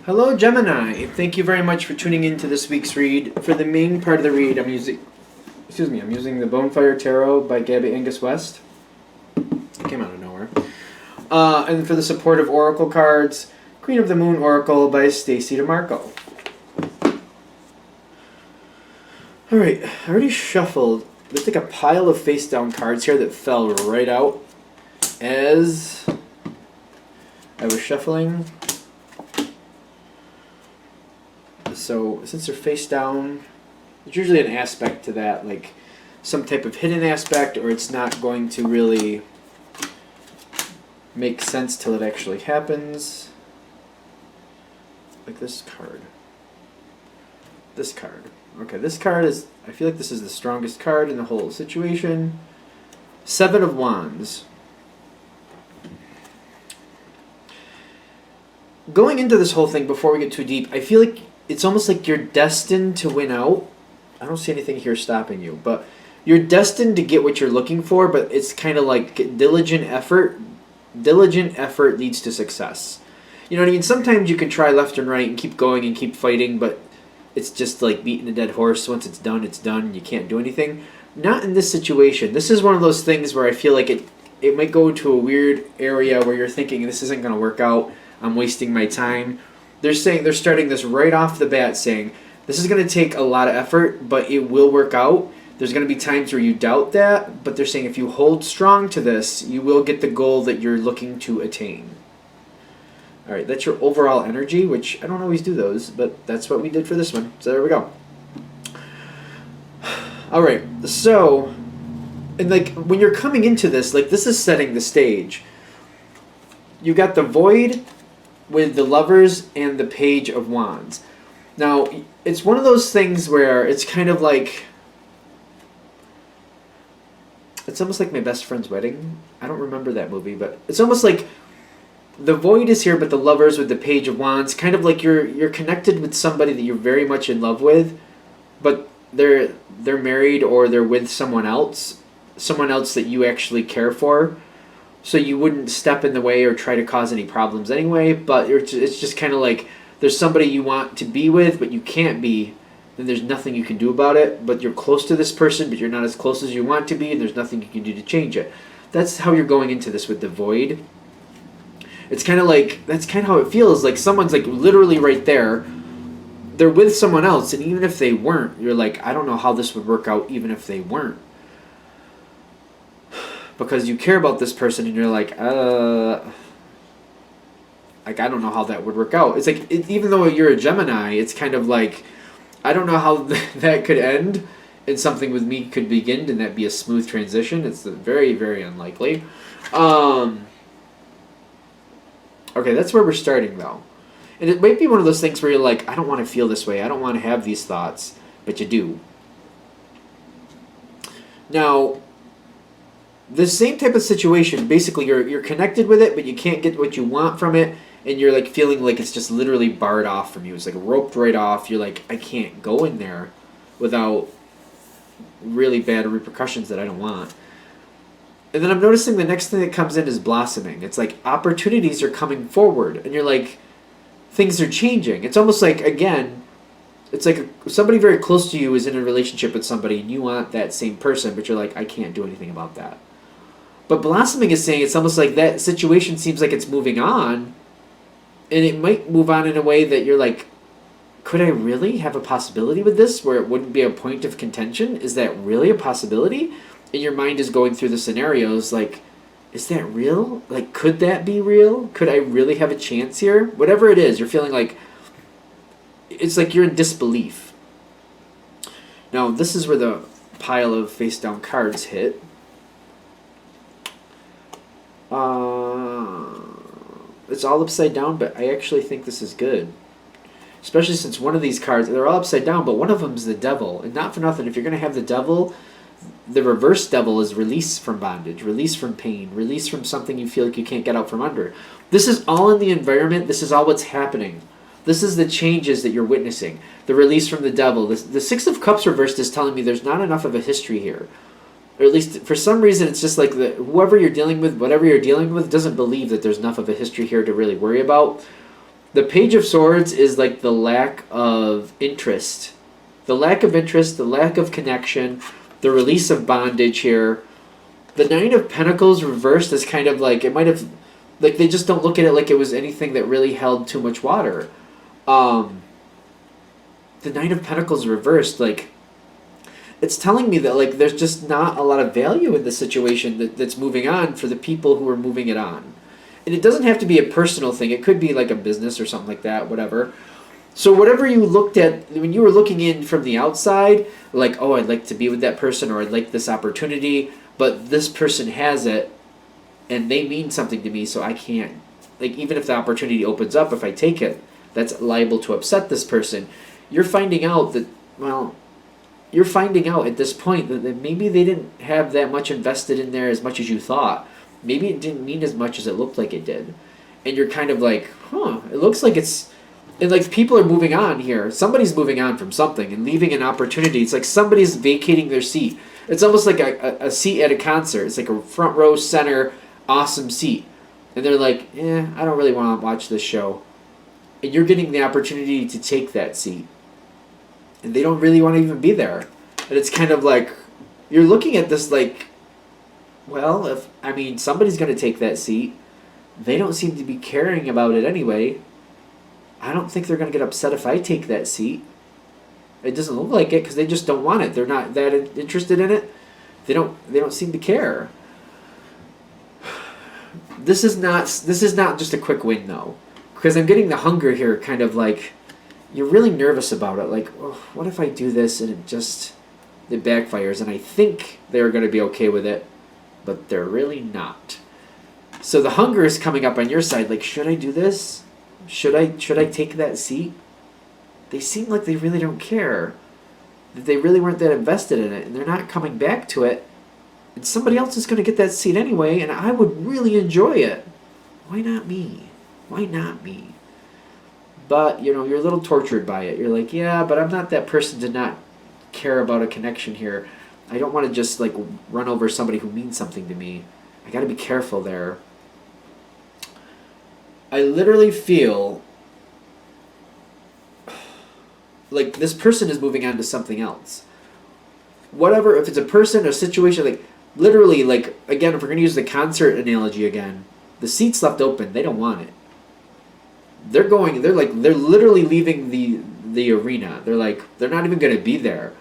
Hello, Gemini. Thank you very much for tuning in to this week's read. For the main part of the read, I'm using the Bonefire Tarot by Gabby Angus West. It came out of nowhere. And for the supportive oracle cards, Queen of the Moon Oracle by Stacy DeMarco. Alright, I already shuffled. There's like a pile of face down cards here that fell right out as I was shuffling. So since they're face down, there's usually an aspect to that, like some type of hidden aspect, or it's not going to really make sense till it actually happens. Like this card. This card. Okay, this card is, I feel like this is the strongest card in the whole situation. Seven of Wands. Going into this whole thing, before we get too deep, I feel like it's almost like you're destined to win out. I don't see anything here stopping you, but you're destined to get what you're looking for, but it's kind of like diligent effort. Diligent effort leads to success. You know what I mean? Sometimes you can try left and right and keep going and keep fighting, but it's just like beating a dead horse. Once it's done, it's done. You can't do anything. Not in this situation. This is one of those things where I feel like it might go to a weird area where you're thinking, this isn't going to work out. I'm wasting my time. They're starting this right off the bat saying, this is going to take a lot of effort, but it will work out. There's going to be times where you doubt that, but they're saying if you hold strong to this, you will get the goal that you're looking to attain. All right, that's your overall energy, which I don't always do those, but that's what we did for this one. So there we go. All right, so, and like when you're coming into this, like this is setting the stage. You got the Void with the Lovers and the Page of Wands. Now, it's one of those things where it's kind of like, it's almost like My Best Friend's Wedding. I don't remember that movie, but it's almost like the Void is here, but the Lovers with the Page of Wands, kind of like you're connected with somebody that you're very much in love with, but they're married or they're with someone else that you actually care for. So you wouldn't step in the way or try to cause any problems anyway, but it's just kind of like there's somebody you want to be with, but you can't be, then there's nothing you can do about it, but you're close to this person, but you're not as close as you want to be, and there's nothing you can do to change it. That's how you're going into this with the Void. It's kind of like, that's kind of how it feels, like someone's like literally right there, they're with someone else, and even if they weren't, you're like, I don't know how this would work out even if they weren't. Because you care about this person and you're like I don't know how that would work out. It's like, even though you're a Gemini, it's kind of like, I don't know how that could end and something with me could begin and that be a smooth transition. It's very, very unlikely. Okay, that's where we're starting though. And it might be one of those things where you're like, I don't want to feel this way. I don't want to have these thoughts, but you do. Now, the same type of situation, basically you're connected with it, but you can't get what you want from it, and you're like feeling like it's just literally barred off from you. It's like roped right off. You're like, I can't go in there without really bad repercussions that I don't want. And then I'm noticing the next thing that comes in is blossoming. It's like opportunities are coming forward, and you're like, things are changing. It's almost like, again, it's like somebody very close to you is in a relationship with somebody, and you want that same person, but you're like, I can't do anything about that. But blossoming is saying it's almost like that situation seems like it's moving on, and it might move on in a way that you're like, could I really have a possibility with this where it wouldn't be a point of contention? Is that really a possibility? And your mind is going through the scenarios like, is that real? Like, could that be real? Could I really have a chance here? Whatever it is, you're feeling like, it's like you're in disbelief. Now, this is where the pile of face-down cards hit. It's all upside down, but I actually think this is good. Especially since one of these cards, they're all upside down, but one of them is the devil. And not for nothing, if you're going to have the devil, the reverse devil is release from bondage, release from pain, release from something you feel like you can't get out from under. This is all in the environment. This is all what's happening. This is the changes that you're witnessing. The release from the devil. The Six of Cups reversed is telling me there's not enough of a history here. Or at least, for some reason, it's just like whoever you're dealing with, whatever you're dealing with, doesn't believe that there's enough of a history here to really worry about. The Page of Swords is like the lack of interest. The lack of interest, the lack of connection, the release of bondage here. The Nine of Pentacles reversed is kind of like, it might have, like they just don't look at it like it was anything that really held too much water. The Nine of Pentacles reversed, like, it's telling me that like there's just not a lot of value in the situation that's moving on for the people who are moving it on. And it doesn't have to be a personal thing. It could be like a business or something like that, whatever. So whatever you looked at, when you were looking in from the outside, like, oh, I'd like to be with that person, or I'd like this opportunity, but this person has it, and they mean something to me, so I can't. Like, even if the opportunity opens up, if I take it, that's liable to upset this person. You're finding out that, well, you're finding out at this point that maybe they didn't have that much invested in there as much as you thought. Maybe it didn't mean as much as it looked like it did. And you're kind of like, it looks like it's... And like people are moving on here. Somebody's moving on from something and leaving an opportunity. It's like somebody's vacating their seat. It's almost like a seat at a concert. It's like a front row center, awesome seat. And they're like, I don't really want to watch this show. And you're getting the opportunity to take that seat. And they don't really want to even be there. And it's kind of like, you're looking at this like, well, somebody's going to take that seat. They don't seem to be caring about it anyway. I don't think they're going to get upset if I take that seat. It doesn't look like it because they just don't want it. They're not that interested in it. They don't seem to care. This is not just a quick win though, because I'm getting the hunger here. Kind of like you're really nervous about it. Like, oh, what if I do this and it backfires? And I think they're going to be okay with it, but they're really not. So the hunger is coming up on your side. Like, should I do this? Should I take that seat? They seem like they really don't care. That they really weren't that invested in it, and they're not coming back to it. And somebody else is going to get that seat anyway, and I would really enjoy it. Why not me? Why not me? But, you're a little tortured by it. You're like, yeah, but I'm not that person to not care about a connection here. I don't want to just, like, run over somebody who means something to me. I got to be careful there. I literally feel like this person is moving on to something else. Whatever, if it's a person or situation, like literally, like again, if we're gonna use the concert analogy again, the seat's left open. They don't want it. They're literally leaving the arena. They're not even gonna be there.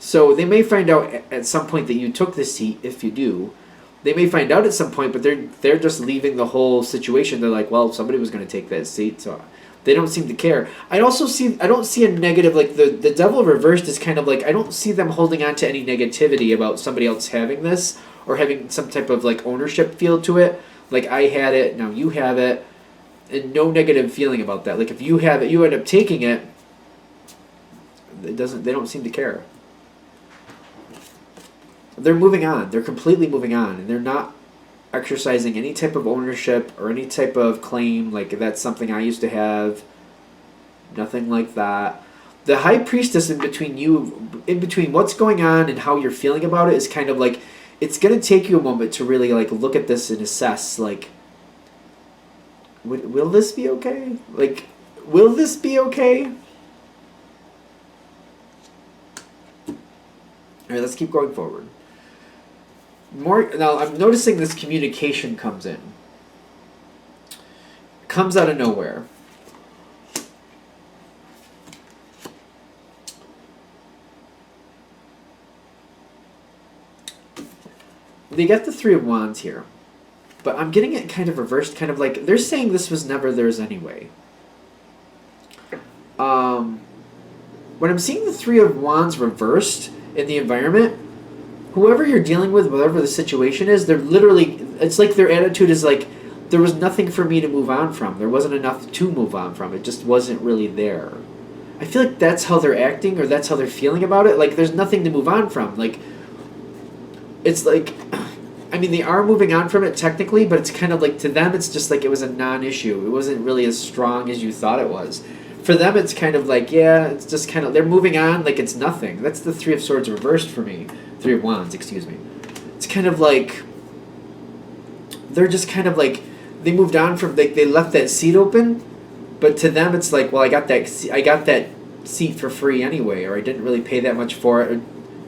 So they may find out at some point that you took the seat. If you do, they may find out at some point, but they're just leaving the whole situation. They're like, well, somebody was going to take that seat, so they don't seem to care. I don't see a negative, like the devil reversed is kind of like, I don't see them holding on to any negativity about somebody else having this or having some type of like ownership feel to it. Like I had it, now you have it, and no negative feeling about that. Like if you have it, you end up taking it. They don't seem to care. They're moving on. They're completely moving on, and they're not exercising any type of ownership or any type of claim, like that's something I used to have. Nothing like that. The High Priestess in between what's going on and how you're feeling about it is kind of like, it's going to take you a moment to really like look at this and assess, like, will this be okay? Like, will this be okay? All right, let's keep going forward. Now I'm noticing this communication comes out of nowhere. They got the Three of Wands here, but I'm getting it kind of reversed, kind of like they're saying this was never theirs anyway. When I'm seeing the Three of Wands reversed in the environment, whoever you're dealing with, whatever the situation is, it's like their attitude is like, there was nothing for me to move on from. There wasn't enough to move on from. It just wasn't really there. I feel like that's how they're acting, or that's how they're feeling about it. Like, there's nothing to move on from. Like, it's like, they are moving on from it technically, but it's kind of like, to them, it's just like it was a non-issue. It wasn't really as strong as you thought it was. For them, it's kind of like, yeah, it's just kind of, they're moving on like it's nothing. That's the Three of Swords reversed for me. Three of Wands, excuse me. It's kind of like, they're just kind of like, they moved on from, they left that seat open, But to them, it's like, well, I got that seat for free anyway, or I didn't really pay that much for it, or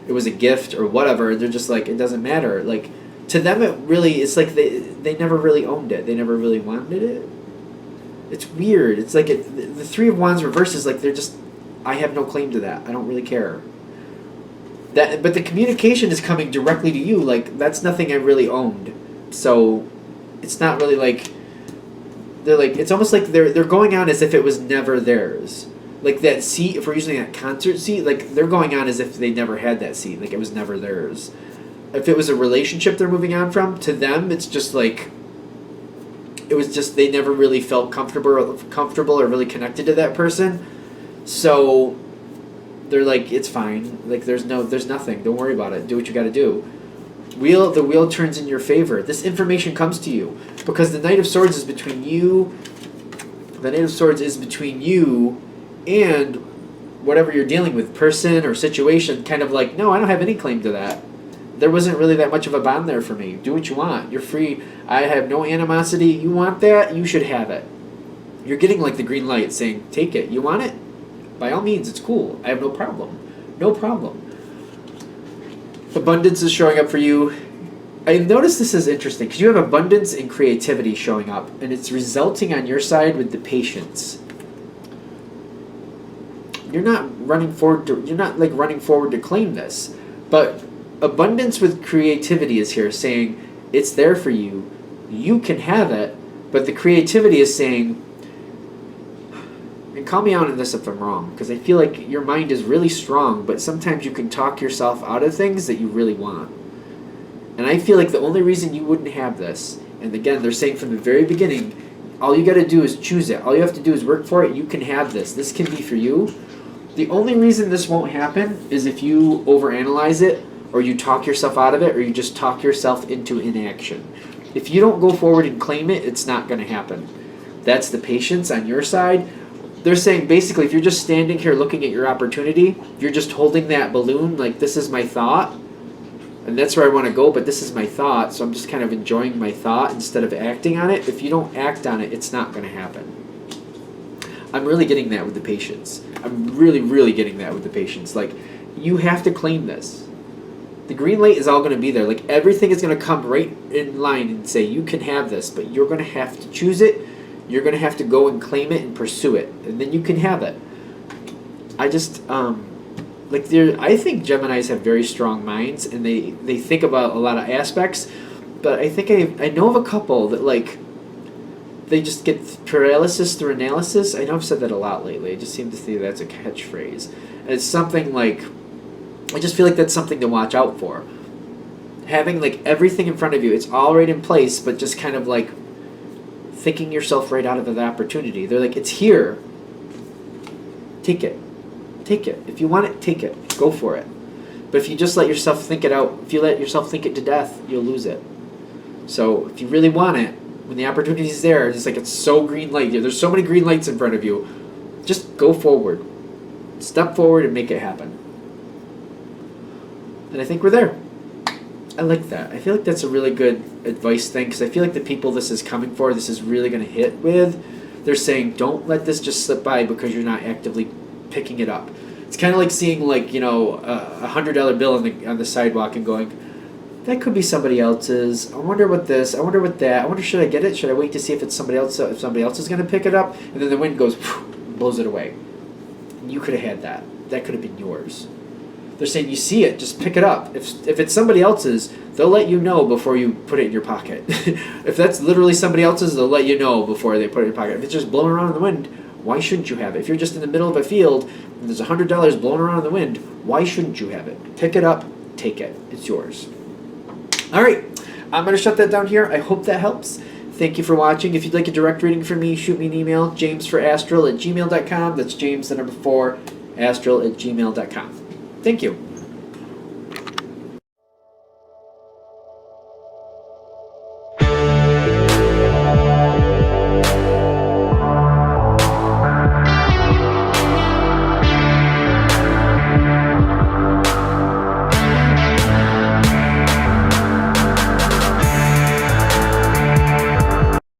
it was a gift or whatever. They're just like, it doesn't matter. Like, to them, it's like they never really owned it. They never really wanted it. It's weird. It's like the Three of Wands reverse is like they're just, I have no claim to that. I don't really care. But the communication is coming directly to you. Like, that's nothing I really owned. So it's not really like, they're like, it's almost like they're going on as if it was never theirs. Like that seat, if we're using that concert seat, like they're going on as if they never had that seat. Like it was never theirs. If it was a relationship they're moving on from, to them it's just like, it was just they never really felt comfortable or really connected to that person. So they're like, it's fine. Like there's nothing. Don't worry about it. Do what you got to do. The wheel turns in your favor. This information comes to you because the Knight of Swords is between you. The Knight of Swords is between you and whatever you're dealing with, person or situation. Kind of like, no, I don't have any claim to that. There wasn't really that much of a bond there for me. Do what you want. You're free. I have no animosity. You want that? You should have it. You're getting like the green light saying, take it. You want it? By all means, it's cool. I have no problem. No problem. Abundance is showing up for you. I noticed this is interesting because you have abundance and creativity showing up, and it's resulting on your side with the patience. You're not running forward to claim this, but abundance with creativity is here saying it's there for you. You can have it, but the creativity is saying, and call me out on this if I'm wrong, because I feel like your mind is really strong, but sometimes you can talk yourself out of things that you really want. And I feel like the only reason you wouldn't have this, and again, they're saying from the very beginning, all you got to do is choose it. All you have to do is work for it. You can have this. This can be for you. The only reason this won't happen is if you overanalyze it, or you talk yourself out of it, or you just talk yourself into inaction. If you don't go forward and claim it, it's not going to happen. That's the patience on your side. They're saying basically if you're just standing here looking at your opportunity, you're just holding that balloon like this is my thought, and that's where I want to go, but this is my thought, so I'm just kind of enjoying my thought instead of acting on it. If you don't act on it, it's not going to happen. I'm really getting that with the patience. I'm really, really getting that with the patience. Like, you have to claim this. The green light is all going to be there. Like, everything is going to come right in line and say, you can have this, but you're going to have to choose it. You're going to have to go and claim it and pursue it, and then you can have it. I just, I think Geminis have very strong minds, and they think about a lot of aspects, but I think I know of a couple that, like, they just get paralysis through analysis. I know I've said that a lot lately. I just seem to think that's a catchphrase. And it's something like, I just feel like that's something to watch out for. Having, like, everything in front of you, it's all right in place, but just kind of, like, thinking yourself right out of the opportunity. They're like, it's here. Take it. Take it. If you want it, take it. Go for it. But if you just let yourself think it out, if you let yourself think it to death, you'll lose it. So if you really want it, when the opportunity is there, it's like it's so green light. There's so many green lights in front of you. Just go forward. Step forward and make it happen. And I think we're there. I like that. I feel like that's a really good advice thing, because I feel like the people this is coming for, this is really going to hit with, they're saying, don't let this just slip by because you're not actively picking it up. It's kind of like seeing, like, you know, a $100 bill on the sidewalk and going, that could be somebody else's. I wonder what this. I wonder what that. I wonder, should I get it? Should I wait to see if it's somebody else? If somebody else is going to pick it up, and then the wind goes, blows it away. You could have had that. That could have been yours. They're saying, you see it, just pick it up. If it's somebody else's, they'll let you know before you put it in your pocket. If that's literally somebody else's, they'll let you know before they put it in your pocket. If it's just blowing around in the wind, why shouldn't you have it? If you're just in the middle of a field and there's $100 blowing around in the wind, why shouldn't you have it? Pick it up, take it. It's yours. All right, I'm going to shut that down here. I hope that helps. Thank you for watching. If you'd like a direct reading from me, shoot me an email, jamesforastral@gmail.com. That's James, the number 4, astral@gmail.com. Thank you.